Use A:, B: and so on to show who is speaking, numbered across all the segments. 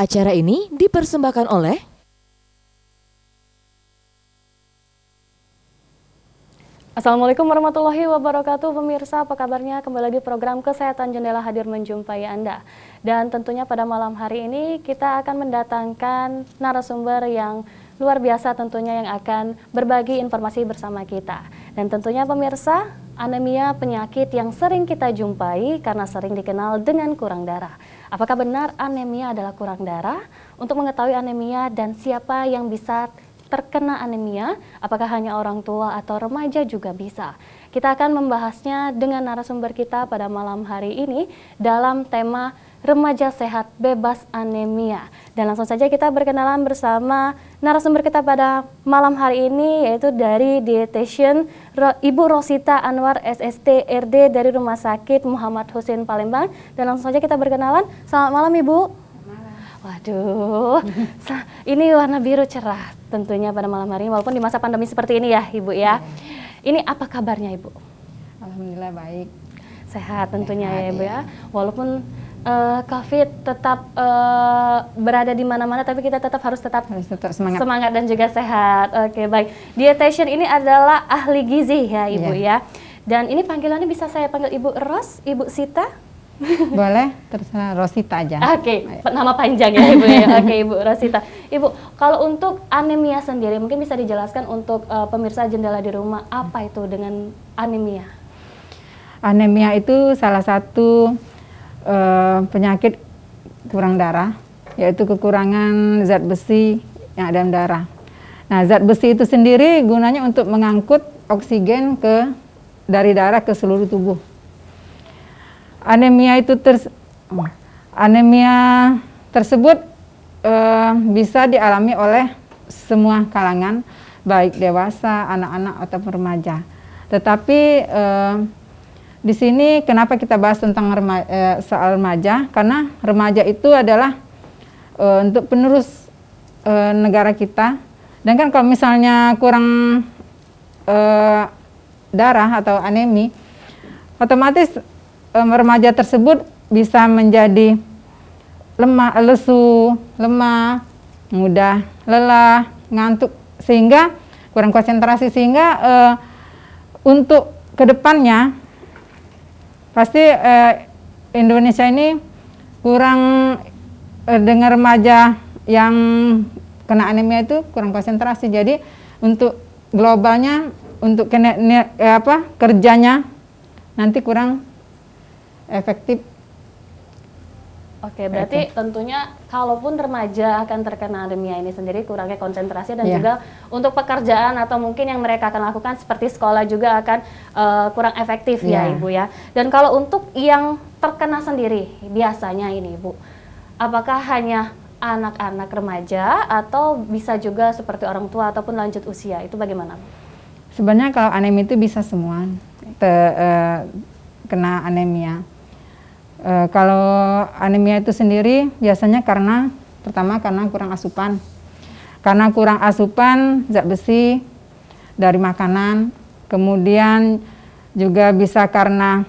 A: Acara ini dipersembahkan oleh
B: Assalamualaikum warahmatullahi wabarakatuh. Pemirsa, apa kabarnya? Kembali di program Kesehatan Jendela hadir menjumpai Anda. Dan tentunya pada malam hari ini kita akan mendatangkan narasumber yang luar biasa tentunya yang akan berbagi informasi bersama kita. Dan tentunya pemirsa, anemia penyakit yang sering kita jumpai karena sering dikenal dengan kurang darah. Apakah benar anemia adalah kurang darah? Untuk mengetahui anemia dan siapa yang bisa terkena anemia, apakah hanya orang tua atau remaja juga bisa? Kita akan membahasnya dengan narasumber kita pada malam hari ini dalam tema Remaja Sehat Bebas Anemia. Dan langsung saja kita berkenalan bersama narasumber kita pada malam hari ini, yaitu dari dietitian Ibu Rosita Anwar SST RD dari Rumah Sakit Muhammad Husin Palembang. Dan langsung saja kita berkenalan. Selamat malam Ibu. Waduh, ini warna biru cerah tentunya pada malam hari ini, walaupun di masa pandemi seperti ini ya Ibu ya. Ini apa kabarnya Ibu?
C: Alhamdulillah baik.
B: Sehat tentunya ya Ibu ya. Walaupun COVID tetap berada di mana-mana, tapi kita harus tetap semangat dan juga sehat. Oke, baik. Dietitian ini adalah ahli gizi ya Ibu ya. Dan ini panggilannya bisa saya panggil Ibu Ros, Ibu Sita?
C: Boleh, terserah Rosita aja.
B: Oke, nama panjang ya Ibu ya. Oke, Ibu Rosita. Ibu, kalau untuk anemia sendiri mungkin bisa dijelaskan untuk pemirsa Jendela di rumah, apa itu dengan anemia?
C: Anemia itu salah satu penyakit kurang darah, yaitu kekurangan zat besi yang ada dalam darah. Nah, zat besi itu sendiri gunanya untuk mengangkut oksigen dari darah ke seluruh tubuh. Anemia tersebut bisa dialami oleh semua kalangan, baik dewasa, anak-anak ataupun remaja. Tetapi di sini kenapa kita bahas tentang soal remaja? Karena remaja itu adalah untuk penerus negara kita. Dan kan kalau misalnya kurang darah atau anemi, otomatis remaja tersebut bisa menjadi lesu, lemah, mudah lelah, ngantuk, sehingga kurang konsentrasi, sehingga untuk kedepannya pasti Indonesia ini kurang dengan remaja yang kena anemia itu kurang konsentrasi. Jadi untuk globalnya, untuk kerjanya nanti kurang efektif.
B: Oke, berarti tentunya kalaupun remaja akan terkena anemia ini sendiri kurangnya konsentrasi dan juga untuk pekerjaan atau mungkin yang mereka akan lakukan seperti sekolah juga akan kurang efektif ya Ibu ya. Dan kalau untuk yang terkena sendiri biasanya ini Ibu, apakah hanya anak-anak remaja atau bisa juga seperti orang tua ataupun lanjut usia, itu bagaimana?
C: Sebenarnya kalau anemia itu bisa semua kena anemia. Kalau anemia itu sendiri biasanya pertama karena kurang asupan. Karena kurang asupan zat besi dari makanan, kemudian juga bisa karena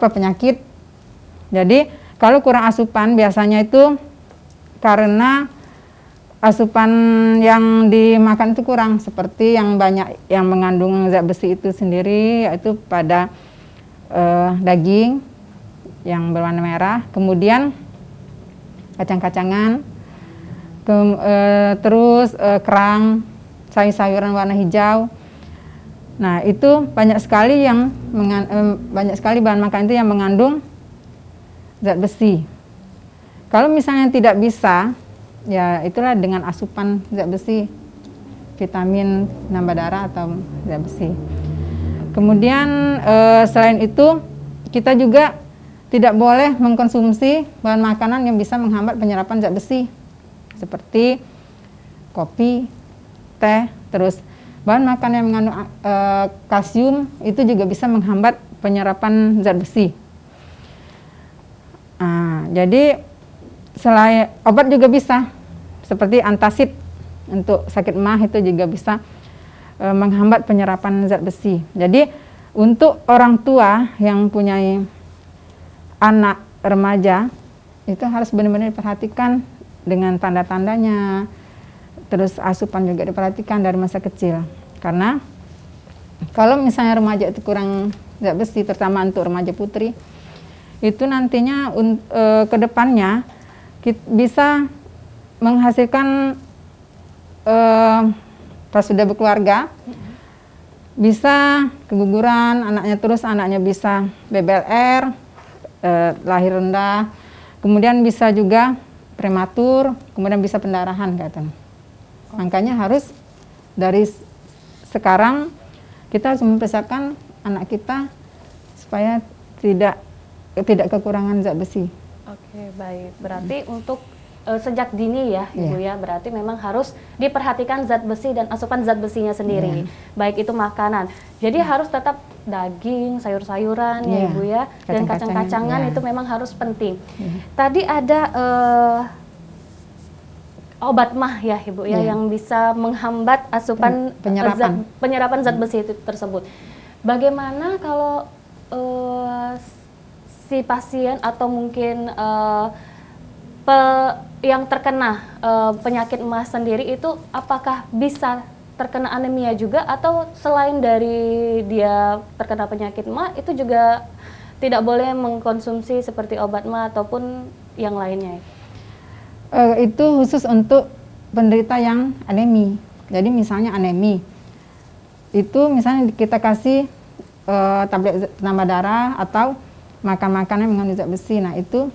C: penyakit. Jadi kalau kurang asupan biasanya itu karena asupan yang dimakan itu kurang, seperti yang banyak yang mengandung zat besi itu sendiri, yaitu pada daging yang berwarna merah, kemudian kacang-kacangan, terus kerang, sayur-sayuran warna hijau. Nah, itu banyak sekali bahan makanan itu yang mengandung zat besi. Kalau misalnya tidak bisa, ya itulah dengan asupan zat besi, vitamin nambah darah atau zat besi. Kemudian selain itu kita juga tidak boleh mengkonsumsi bahan makanan yang bisa menghambat penyerapan zat besi, seperti kopi, teh, terus bahan makanan yang mengandung kalsium itu juga bisa menghambat penyerapan zat besi. Jadi selain obat juga bisa, seperti antasid untuk sakit emah itu juga bisa menghambat penyerapan zat besi. Jadi untuk orang tua yang punya anak remaja itu harus benar-benar diperhatikan dengan tanda-tandanya, terus asupan juga diperhatikan dari masa kecil. Karena kalau misalnya remaja itu kurang zat besi, terutama untuk remaja putri, itu nantinya ke depannya bisa menghasilkan pas sudah berkeluarga, bisa keguguran anaknya, terus anaknya bisa BBLR, lahir rendah, kemudian bisa juga prematur, kemudian bisa pendarahan katanya. Makanya harus dari sekarang kita harus mempersiapkan anak kita supaya tidak kekurangan zat besi.
B: Oke, baik. Berarti untuk sejak dini ya, Ibu ya, berarti memang harus diperhatikan zat besi dan asupan zat besinya sendiri, baik itu makanan. Jadi harus tetap daging, sayur-sayuran ya Ibu ya, dan kacang-kacangan itu memang harus penting. Tadi ada obat mah ya Ibu ya, yang bisa menghambat asupan penyerapan zat besi itu tersebut. Bagaimana kalau si pasien atau mungkin yang terkena penyakit emas sendiri itu apakah bisa terkena anemia juga, atau selain dari dia terkena penyakit emas itu juga tidak boleh mengkonsumsi seperti obat mah ataupun yang lainnya?
C: Itu khusus untuk penderita yang anemi. Jadi misalnya anemi itu misalnya kita kasih tablet penambah darah atau makan makanan yang mengandung zat besi. Nah itu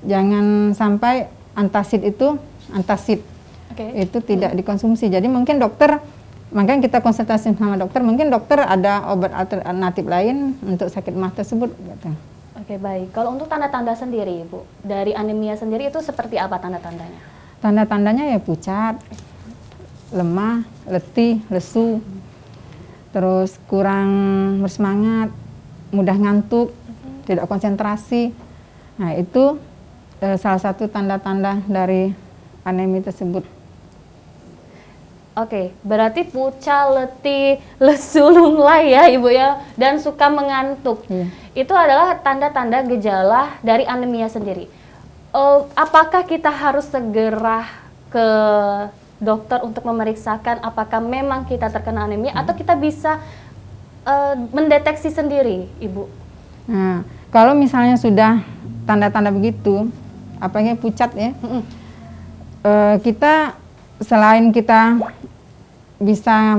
C: jangan sampai antacid itu tidak dikonsumsi. Jadi mungkin dokter, makanya kita konsultasi sama dokter, mungkin dokter ada obat alternatif lain untuk sakit mah tersebut gitu.
B: Oke, baik. Kalau untuk tanda-tanda sendiri Ibu, dari anemia sendiri itu seperti apa tanda-tandanya?
C: Tanda-tandanya ya pucat, lemah, letih, lesu, terus kurang bersemangat, mudah ngantuk, tidak konsentrasi. Nah itu salah satu tanda-tanda dari anemi tersebut.
B: Oke, berarti pucat, letih, lesu, lunglai ya Ibu ya, dan suka mengantuk. Itu adalah tanda-tanda gejala dari anemia sendiri. Apakah kita harus segera ke dokter untuk memeriksakan apakah memang kita terkena anemia, atau kita bisa mendeteksi sendiri, Ibu?
C: Nah, kalau misalnya sudah tanda-tanda begitu, apalagi pucat ya, kita selain kita bisa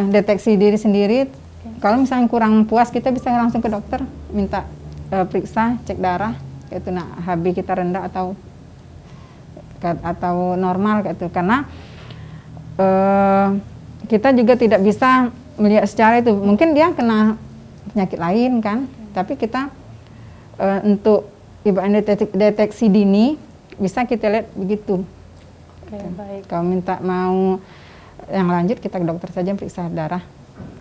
C: deteksi diri sendiri, kalau misalnya kurang puas kita bisa langsung ke dokter, minta periksa, cek darah, itu HB kita rendah atau normal gitu. Karena kita juga tidak bisa melihat secara itu, mungkin dia kena penyakit lain kan, tapi kita untuk ibaratnya deteksi dini bisa kita lihat begitu.
B: Oke, baik.
C: Kalau mau yang lanjut kita ke dokter saja periksa darah.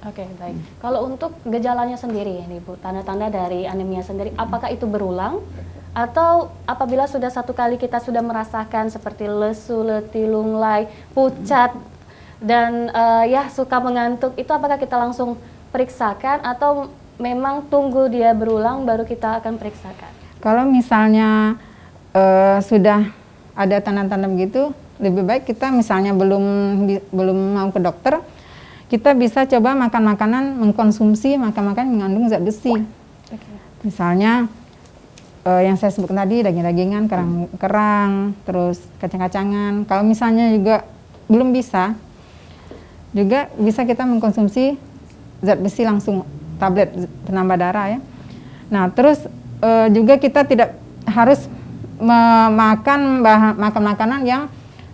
B: Oke, baik. Kalau untuk gejalanya sendiri ya Ibu, tanda-tanda dari anemia sendiri, apakah itu berulang? Atau apabila sudah satu kali kita sudah merasakan seperti lesu, letih, lunglai, pucat, dan ya suka mengantuk, itu apakah kita langsung periksakan atau memang tunggu dia berulang baru kita akan periksakan?
C: Kalau misalnya sudah ada tanda-tanda begitu, lebih baik kita misalnya belum mau ke dokter, kita bisa coba makan makanan, mengkonsumsi makan-makanan mengandung zat besi. Misalnya yang saya sebut tadi, daging-dagingan, kerang, terus kacang-kacangan. Kalau misalnya juga belum bisa, juga bisa kita mengkonsumsi zat besi langsung, tablet penambah darah ya. Nah terus juga kita tidak harus makan makanan yang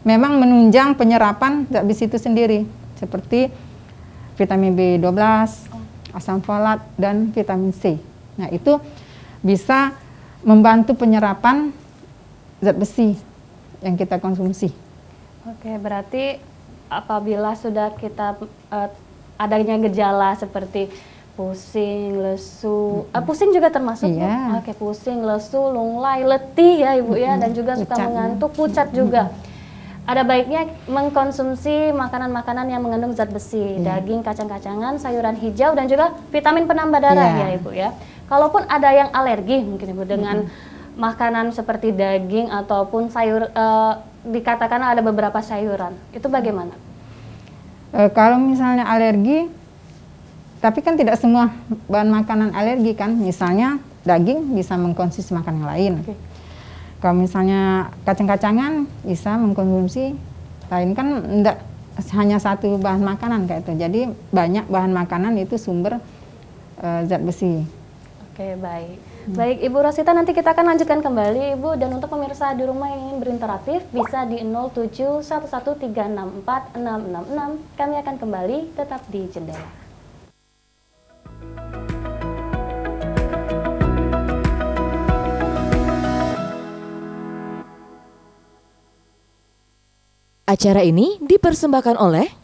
C: memang menunjang penyerapan zat besi itu sendiri, seperti vitamin B12, asam folat, dan vitamin C. Nah itu bisa membantu penyerapan zat besi yang kita konsumsi.
B: Oke, berarti apabila sudah kita adanya gejala seperti pusing, lesu, pusing juga termasuk?
C: Iya.
B: Oke, pusing, lesu, lunglai, letih ya Ibu ya, dan juga suka mengantuk, pucat juga. Ada baiknya mengkonsumsi makanan-makanan yang mengandung zat besi, daging, kacang-kacangan, sayuran hijau, dan juga vitamin penambah darah ya Ibu ya. Kalaupun ada yang alergi mungkin Ibu dengan makanan seperti daging ataupun sayur, dikatakan ada beberapa sayuran, itu bagaimana?
C: Kalau misalnya alergi, tapi kan tidak semua bahan makanan alergi kan. Misalnya daging bisa mengkonsumsi makanan yang lain.
B: Oke.
C: Kalau misalnya kacang-kacangan bisa mengkonsumsi lain, kan enggak hanya satu bahan makanan kayak itu. Jadi banyak bahan makanan itu sumber zat besi.
B: Oke, baik. Baik, Ibu Rosita, nanti kita akan lanjutkan kembali, Ibu. Dan untuk pemirsa di rumah yang ingin berinteraktif, bisa di 0711364666. Kami akan kembali, tetap di Jendela.
A: Acara ini dipersembahkan oleh